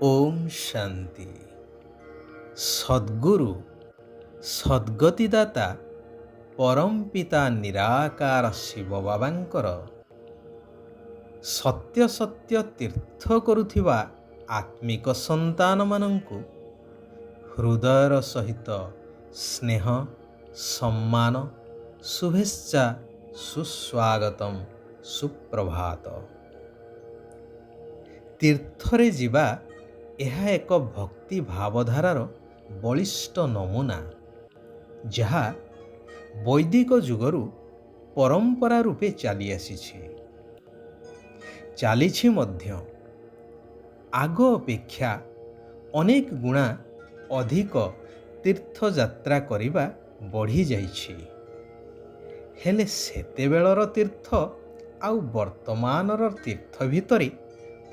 ओम शांति। सद्गुरु सद्गतिदाता परम पिता निराकार शिव बाबांकर सत्य सत्य तीर्थ करुथिबा आत्मिक संतान मानंकु हृदयर सहित स्नेह सम्मान शुभेच्छा सुस्वागतम सुप्रभात। तीर्थरे जिबा ଏହା ଏକ ଭକ୍ତି ଭାବଧାରାର ବଳିଷ୍ଠ ନମୁନା, ଯାହା ବୈଦିକ ଯୁଗରୁ ପରମ୍ପରା ରୂପେ ଚାଲିଛି ମଧ୍ୟ। ଆଗ ଅପେକ୍ଷା ଅନେକ ଗୁଣା ଅଧିକ ତୀର୍ଥଯାତ୍ରା କରିବା ବଢ଼ିଯାଇଛି। ହେଲେ ସେତେବେଳର ତୀର୍ଥ ଆଉ ବର୍ତ୍ତମାନର ତୀର୍ଥ ଭିତରେ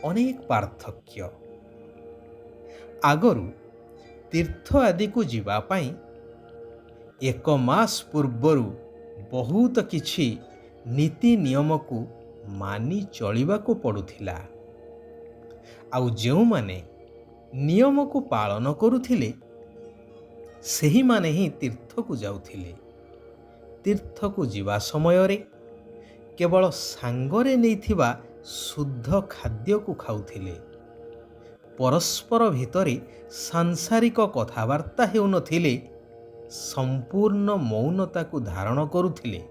ଅନେକ ପାର୍ଥକ୍ୟ। ଆଗରୁ ତୀର୍ଥ ଆଦିକୁ ଯିବା ପାଇଁ 1 ମାସ ପୂର୍ବରୁ ବହୁତ କିଛି ନୀତି ନିୟମକୁ ମାନି ଚଳିବାକୁ ପଡ଼ୁଥିଲା। ଆଉ ଯେଉଁମାନେ ନିୟମକୁ ପାଳନ କରୁଥିଲେ ସେହିମାନେ ହିଁ ତୀର୍ଥକୁ ଯାଉଥିଲେ। ତୀର୍ଥକୁ ଯିବା ସମୟରେ କେବଳ ସାଙ୍ଗରେ ନେଇଥିବା ଶୁଦ୍ଧ ଖାଦ୍ୟକୁ ଖାଉଥିଲେ। ପରସ୍ପର ଭିତରେ ସାଂସାରିକ କଥାବାର୍ତ୍ତା ହେଉନଥିଲେ। ସମ୍ପୂର୍ଣ୍ଣ ମୌନତାକୁ ଧାରଣ କରୁଥିଲେ।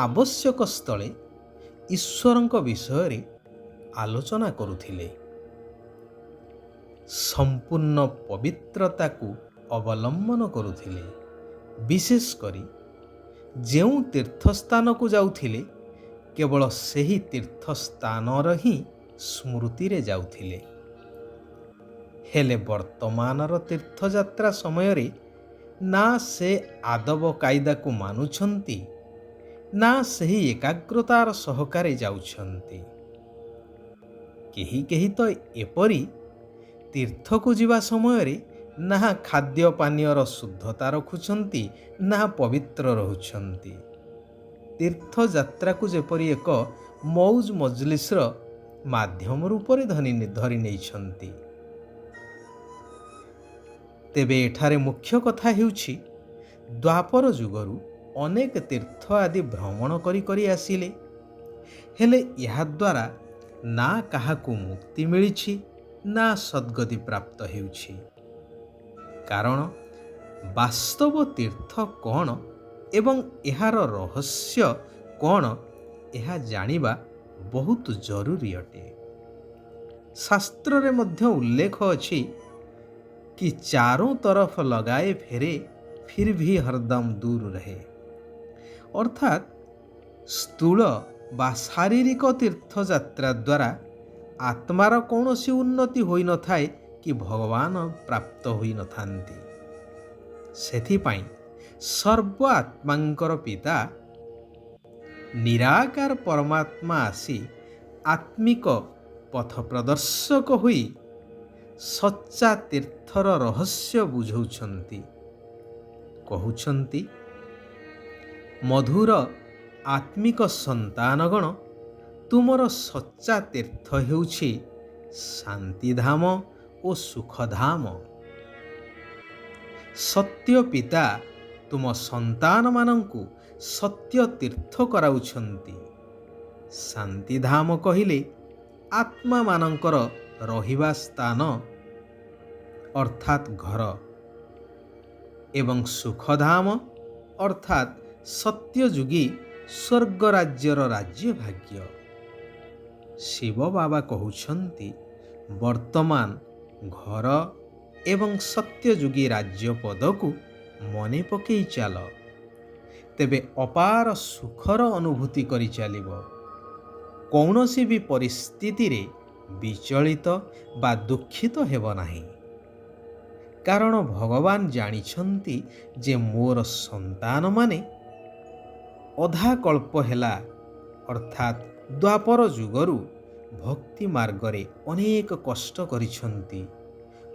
ଆବଶ୍ୟକ ସ୍ଥଳେ ଈଶ୍ୱରଙ୍କ ବିଷୟରେ ଆଲୋଚନା କରୁଥିଲେ। ସମ୍ପୂର୍ଣ୍ଣ ପବିତ୍ରତାକୁ ଅବଲମ୍ବନ କରୁଥିଲେ। ବିଶେଷ କରି ଯେଉଁ ତୀର୍ଥସ୍ଥାନକୁ ଯାଉଥିଲେ କେବଳ ସେହି ତୀର୍ଥସ୍ଥାନର ହିଁ ସ୍ମୃତିରେ ଯାଉଥିଲେ। ହେଲେ ବର୍ତ୍ତମାନର ତୀର୍ଥଯାତ୍ରା ସମୟରେ ନା ସେ ଆଦବ କାଇଦାକୁ ମାନୁଛନ୍ତି, ନା ସେହି ଏକାଗ୍ରତାର ସହକାରେ ଯାଉଛନ୍ତି। କେହି କେହି ତ ଏପରି ତୀର୍ଥକୁ ଯିବା ସମୟରେ ନା ଖାଦ୍ୟ ପାନୀୟର ଶୁଦ୍ଧତା ରଖୁଛନ୍ତି, ନା ପବିତ୍ର ରହୁଛନ୍ତି। ତୀର୍ଥଯାତ୍ରାକୁ ଯେପରି ଏକ ମୌଜ ମଜଲିସର ମାଧ୍ୟମ ରୂପରେ ଧରି ନେଇଛନ୍ତି। ତେବେ ଏଠାରେ ମୁଖ୍ୟ କଥା ହେଉଛି ଦ୍ୱାପର ଯୁଗରୁ ଅନେକ ତୀର୍ଥ ଆଦି ଭ୍ରମଣ କରି ଆସିଲେ। ହେଲେ ଏହାଦ୍ୱାରା ନା କାହାକୁ ମୁକ୍ତି ମିଳିଛି, ନା ସଦ୍ଗତି ପ୍ରାପ୍ତ ହେଉଛି। କାରଣ ବାସ୍ତବ ତୀର୍ଥ କ'ଣ ଏବଂ ଏହାର ରହସ୍ୟ କ'ଣ, ଏହା ଜାଣିବା ବହୁତ ଜରୁରୀ ଅଟେ। ଶାସ୍ତ୍ରରେ ମଧ୍ୟ ଉଲ୍ଲେଖ ଅଛି कि चारों तरफ लगाए फेरे फिर भी हरदम दूर रहे। अर्थात स्थूल बा शारीरिक तीर्थयात्रा द्वारा आत्मार कौनसी उन्नति होई न थाए कि भगवान प्राप्त होई न थांती। सेथिपाई सर्व आत्मांकर पिता निराकार परमात्मा आसी आत्मिक पथ प्रदर्शक होई सच्चा तीर्थर रहस्य बुझौछंती। कहउछंती, मधुर आत्मिक संतानगण तुमर सच्चा तीर्थ हेउछि शांतिधाम ओ सुखधाम। सत्य पिता तुम संतान मानंकु सत्य तीर्थ कराउछंती। शांतिधाम कहिले आत्मा मानंकर रहिबा स्थान अर्थात घर, एवं सुखधाम अर्थात सत्ययुगी स्वर्ग राज्यर राज्य भाग्य। शिव बाबा कहउछंती, वर्तमान घर एवं सत्ययुगी राज्य पदकु मने पकई चाल, तेबे अपार सुखर अनुभूति करि चालिब। कौनसी भी परिस्थिति रे विचलित बा दुखित हेब नाही। कारण भगवान जानिछंती जे मोर संतान माने अधा कल्प हेला अर्थात द्वापर जुगरु भक्ति मार्गरे अनेक कष्ट करिछंती।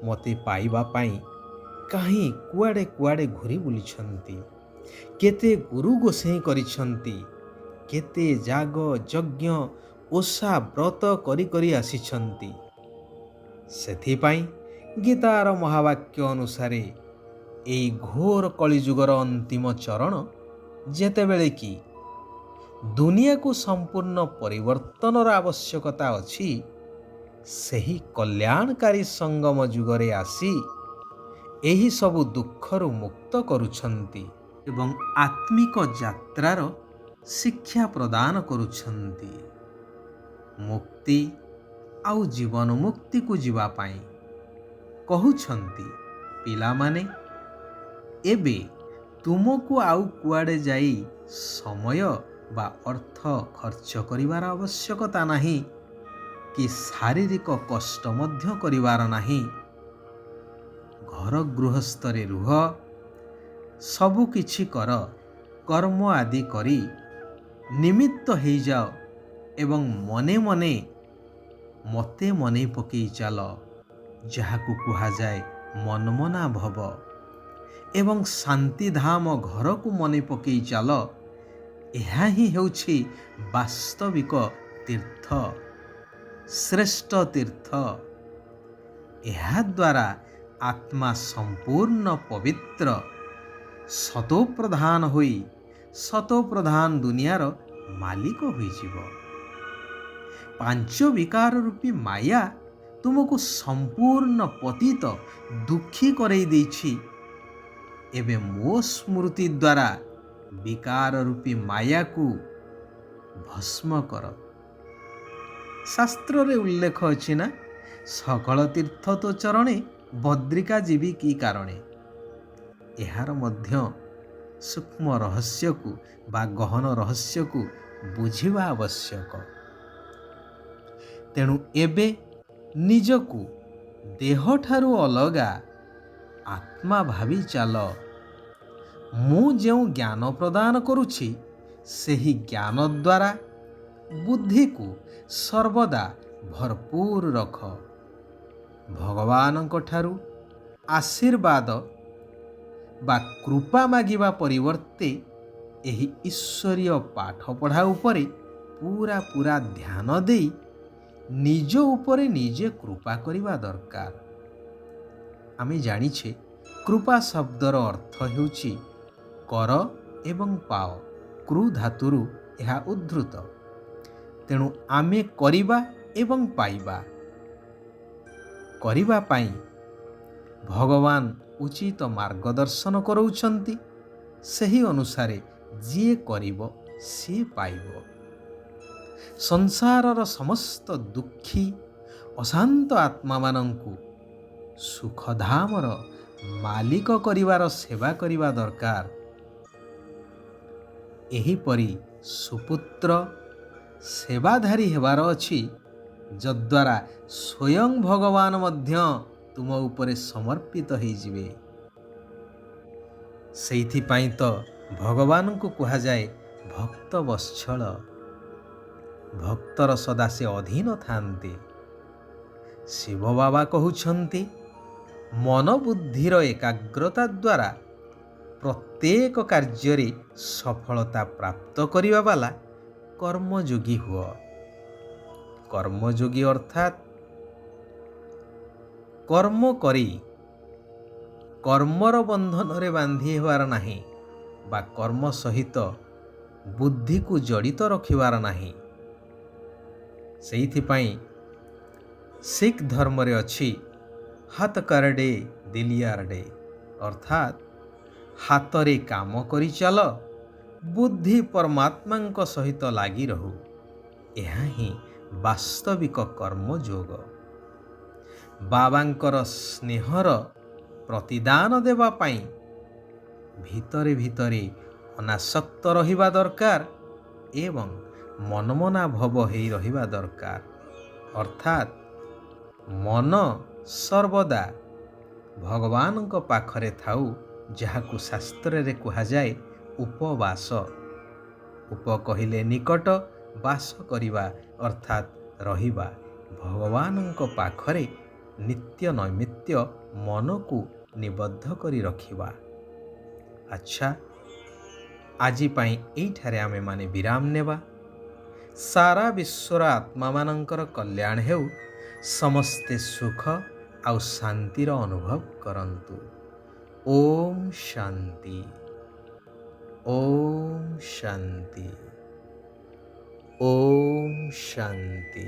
मते पाइबा पाई काहीं कुआडे कुआडे घुरी बुलिछंती। केते गुरु गोसेई करिछंती। केते जाग यज्ञ ओषा व्रत करी आसिछंती। ସେଥିପାଇଁ ଗୀତାର ମହାବାକ୍ୟ ଅନୁସାରେ ଏହି ଘୋର କଳିଯୁଗର ଅନ୍ତିମ ଚରଣ ଯେତେବେଳେ କି ଦୁନିଆକୁ ସମ୍ପୂର୍ଣ୍ଣ ପରିବର୍ତ୍ତନର ଆବଶ୍ୟକତା ଅଛି, ସେହି କଲ୍ୟାଣକାରୀ ସଙ୍ଗମ ଯୁଗରେ ଆସି ଏହି ସବୁ ଦୁଃଖରୁ ମୁକ୍ତ କରୁଛନ୍ତି ଏବଂ ଆତ୍ମିକ ଯାତ୍ରାର ଶିକ୍ଷା ପ୍ରଦାନ କରୁଛନ୍ତି। ମୁକ୍ତି ଆଉ ଜୀବନ ମୁକ୍ତିକୁ ଯିବା ପାଇଁ କହୁଛନ୍ତି, ପିଲାମାନେ ଏବେ ତୁମକୁ ଆଉ କୁଆଡ଼େ ଯାଇ ସମୟ ବା ଅର୍ଥ ଖର୍ଚ୍ଚ କରିବାର ଆବଶ୍ୟକତା ନାହିଁ କି ଶାରୀରିକ କଷ୍ଟ ମଧ୍ୟ କରିବାର ନାହିଁ। ଘର ଗୃହସ୍ଥରେ ରୁହ, ସବୁ କିଛି କର, କର୍ମ ଆଦି କରି ନିମିତ୍ତ ହେଇଯାଅ ଏବଂ ମନେ ମନେ ମୋତେ ମନେ ପକେଇ ଚାଲ, ଯାହାକୁ କୁହାଯାଏ ମନ୍ମନା ଭବ, ଏବଂ ଶାନ୍ତିଧାମ ଘରକୁ ମନେ ପକେଇ ଚାଲ। ଏହା ହିଁ ହେଉଛି ବାସ୍ତବିକ ତୀର୍ଥ, ଶ୍ରେଷ୍ଠ ତୀର୍ଥ। ଏହାଦ୍ୱାରା ଆତ୍ମା ସମ୍ପୂର୍ଣ୍ଣ ପବିତ୍ର, ସତୋପ୍ରଧାନ ହୋଇ ସତୋପ୍ରଧାନ ଦୁନିଆର ମାଲିକ ହୋଇଯିବ। ପାଞ୍ଚ ବିକାର ରୂପୀ ମାୟା ତୁମକୁ ସମ୍ପୂର୍ଣ୍ଣ ପତିତ ଦୁଃଖୀ କରେଇ ଦେଇଛି। ଏବେ ମୋ ସ୍ମୃତି ଦ୍ୱାରା ବିକାର ରୂପୀ ମାୟାକୁ ଭସ୍ମ କର। ଶାସ୍ତ୍ରରେ ଉଲ୍ଲେଖ ଅଛି ନା, ସକଳ ତୀର୍ଥ ତୋ ଚରଣେ, ବଦ୍ରିକା ଯିବି କି କାରଣେ। ଏହାର ମଧ୍ୟ ସୂକ୍ଷ୍ମ ରହସ୍ୟକୁ ବା ଗହନ ରହସ୍ୟକୁ ବୁଝିବା ଆବଶ୍ୟକ। ତେଣୁ ଏବେ ନିଜକୁ ଦେହଠାରୁ ଅଲଗା ଆତ୍ମା ଭାବି ଚାଲ। ମୁଁ ଯେଉଁ ଜ୍ଞାନ ପ୍ରଦାନ କରୁଛି, ସେହି ଜ୍ଞାନ ଦ୍ୱାରା ବୁଦ୍ଧିକୁ ସର୍ବଦା ଭରପୁର ରଖ। ଭଗବାନଙ୍କ ଠାରୁ ଆଶୀର୍ବାଦ ବା କୃପା ମାଗିବା ପରିବର୍ତ୍ତେ ଏହି ଈଶ୍ୱରୀୟ ପାଠପଢ଼ା ଉପରେ ପୁରା ଧ୍ୟାନ ଦେଇ ନିଜ ଉପରେ ନିଜେ କୃପା କରିବା ଦରକାର। ଆମେ ଜାଣିଛେ କୃପା ଶବ୍ଦର ଅର୍ଥ ହେଉଛି କର ଏବଂ ପାଅ। କ୍ରୁ ଧାତୁରୁ ଏହା ଉଦ୍ଧୃତ। ତେଣୁ ଆମେ କରିବା ଏବଂ ପାଇବା। କରିବା ପାଇଁ ଭଗବାନ ଉଚିତ ମାର୍ଗଦର୍ଶନ କରାଉଛନ୍ତି। ସେହି ଅନୁସାରେ ଯିଏ କରିବ ସିଏ ପାଇବ। ସଂସାରର ସମସ୍ତ ଦୁଃଖୀ ଅଶାନ୍ତ ଆତ୍ମାମାନଙ୍କୁ ସୁଖଧାମର ମାଲିକ କରିବାର ସେବା କରିବା ଦରକାର। ଏହିପରି ସୁପୁତ୍ର ସେବାଧାରୀ ହେବାର ଅଛି, ଯଦ୍ୱାରା ସ୍ୱୟଂ ଭଗବାନ ମଧ୍ୟ ତୁମ ଉପରେ ସମର୍ପିତ ହେଇଯିବେ। ସେଇଥିପାଇଁ ତ ଭଗବାନଙ୍କୁ କୁହାଯାଏ ଭକ୍ତ ବତ୍ସଳ। ଭକ୍ତର ସଦା ସେ ଅଧୀନ ଥାନ୍ତି। ଶିବ ବାବା କହୁଛନ୍ତି, ମନ ବୁଦ୍ଧିର ଏକାଗ୍ରତା ଦ୍ୱାରା ପ୍ରତ୍ୟେକ କାର୍ଯ୍ୟରେ ସଫଳତା ପ୍ରାପ୍ତ କରିବା ବାଲା କର୍ମଯୋଗୀ ହୁଅ। କର୍ମଯୋଗୀ ଅର୍ଥାତ୍ କର୍ମ କରି କର୍ମର ବନ୍ଧନରେ ବାନ୍ଧି ହେବାର ନାହିଁ ବା କର୍ମ ସହିତ ବୁଦ୍ଧିକୁ ଜଡ଼ିତ ରଖିବାର ନାହିଁ। ସେଇଥିପାଇଁ ଶିଖ ଧର୍ମରେ ଅଛି ହାତ କରଡେ ଦିଲିଆରଡେ, ଅର୍ଥାତ୍ ହାତରେ କାମ କରି ଚାଲ, ବୁଦ୍ଧି ପରମାତ୍ମାଙ୍କ ସହିତ ଲାଗି ରହୁ। ଏହା ହିଁ ବାସ୍ତବିକ କର୍ମଯୋଗ। ବାବାଙ୍କର ସ୍ନେହର ପ୍ରତିଦାନ ଦେବା ପାଇଁ ଭିତରେ ଭିତରେ ଅନାସକ୍ତ ରହିବା ଦରକାର ଏବଂ ମନମନା ଭବ ହେଇ ରହିବା ଦରକାର। ଅର୍ଥାତ୍ ମନ ସର୍ବଦା ଭଗବାନଙ୍କ ପାଖରେ ଥାଉ, ଯାହାକୁ ଶାସ୍ତ୍ରରେ କୁହାଯାଏ ଉପବାସ। ଉପ କହିଲେ ନିକଟ, ବାସ କରିବା ଅର୍ଥାତ୍ ରହିବା। ଭଗବାନଙ୍କ ପାଖରେ ନିତ୍ୟ ନୈମିତ୍ୟ ମନକୁ ନିବଦ୍ଧ କରି ରଖିବା। ଆଚ୍ଛା, ଆଜି ପାଇଁ ଏଇଠାରେ ଆମେମାନେ ବିରାମ ନେବା। ସାରା ବିଶ୍ୱର ଆତ୍ମାମାନଙ୍କର କଲ୍ୟାଣ ହେଉ, ସମସ୍ତେ ସୁଖ ଆଉ ଶାନ୍ତିର ଅନୁଭବ କରନ୍ତୁ। ଓମ୍ ଶାନ୍ତି। ଓମ୍ ଶାନ୍ତି। ଓମ୍ ଶାନ୍ତି।